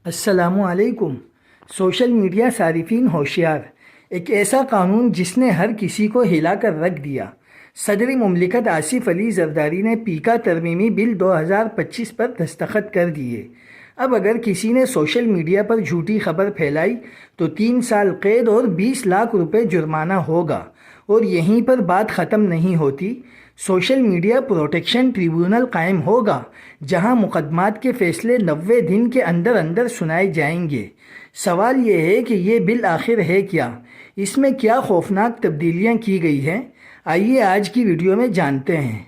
السلام علیکم۔ Social media صارفین ہوشیار، ایک ایسا قانون جس نے ہر کسی کو ہلا کر رکھ دیا۔ صدر مملکت آصف علی زرداری نے پیکا ترمیمی بل 2025 پر دستخط کر دیے۔ اب اگر کسی نے سوشل میڈیا پر جھوٹی خبر پھیلائی تو 3 سال قید اور 20 لاکھ روپے جرمانہ ہوگا۔ اور یہیں پر بات ختم نہیں ہوتی، سوشل میڈیا پروٹیکشن ٹریبیونل قائم ہوگا جہاں مقدمات کے فیصلے 90 دن کے اندر اندر سنائے جائیں گے۔ سوال یہ ہے کہ یہ بل آخر ہے کیا؟ اس میں کیا خوفناک تبدیلیاں کی گئی ہیں؟ آئیے آج کی ویڈیو میں جانتے ہیں۔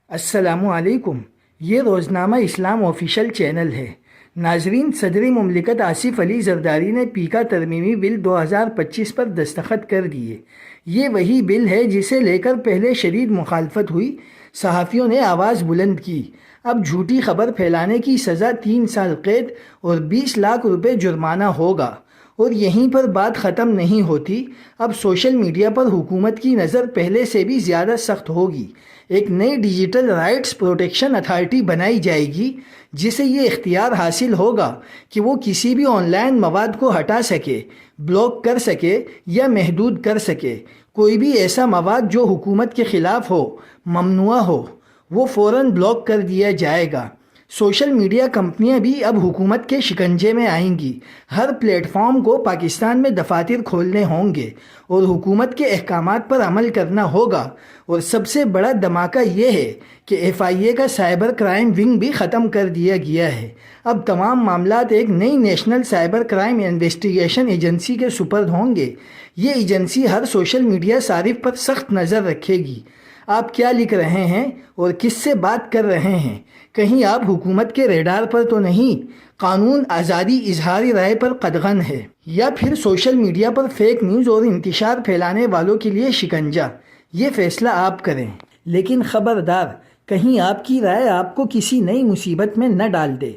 السلام علیکم، یہ روزنامہ اسلام آفیشیل چینل ہے۔ ناظرین، صدر مملکت آصف علی زرداری نے پیکا ترمیمی بل 2025 پر دستخط کر دیے۔ یہ وہی بل ہے جسے لے کر پہلے شدید مخالفت ہوئی، صحافیوں نے آواز بلند کی۔ اب جھوٹی خبر پھیلانے کی سزا 3 سال قید اور 20 لاکھ روپے جرمانہ ہوگا۔ اور یہیں پر بات ختم نہیں ہوتی، اب سوشل میڈیا پر حکومت کی نظر پہلے سے بھی زیادہ سخت ہوگی۔ ایک نئی ڈیجیٹل رائٹس پروٹیکشن اتھارٹی بنائی جائے گی جسے یہ اختیار حاصل ہوگا کہ وہ کسی بھی آن لائن مواد کو ہٹا سکے، بلاک کر سکے یا محدود کر سکے۔ کوئی بھی ایسا مواد جو حکومت کے خلاف ہو، ممنوع ہو، وہ فوراً بلاک کر دیا جائے گا۔ سوشل میڈیا کمپنیاں بھی اب حکومت کے شکنجے میں آئیں گی۔ ہر پلیٹ فارم کو پاکستان میں دفاتر کھولنے ہوں گے اور حکومت کے احکامات پر عمل کرنا ہوگا۔ اور سب سے بڑا دھماکہ یہ ہے کہ FIA کا سائبر کرائم ونگ بھی ختم کر دیا گیا ہے۔ اب تمام معاملات ایک نئی national cyber crime investigation agency کے سپرد ہوں گے۔ یہ ایجنسی ہر سوشل میڈیا صارف پر سخت نظر رکھے گی۔ آپ کیا لکھ رہے ہیں اور کس سے بات کر رہے ہیں؟ کہیں آپ حکومت کے ریڈار پر تو نہیں؟ قانون آزادی اظہار رائے پر قدغن ہے یا پھر سوشل میڈیا پر فیک نیوز اور انتشار پھیلانے والوں کے لیے شکنجہ؟ یہ فیصلہ آپ کریں، لیکن خبردار، کہیں آپ کی رائے آپ کو کسی نئی مصیبت میں نہ ڈال دے۔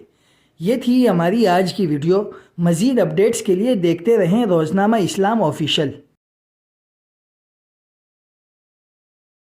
یہ تھی ہماری آج کی ویڈیو۔ مزید اپڈیٹس کے لیے دیکھتے رہیں روزنامہ اسلام آفیشیل۔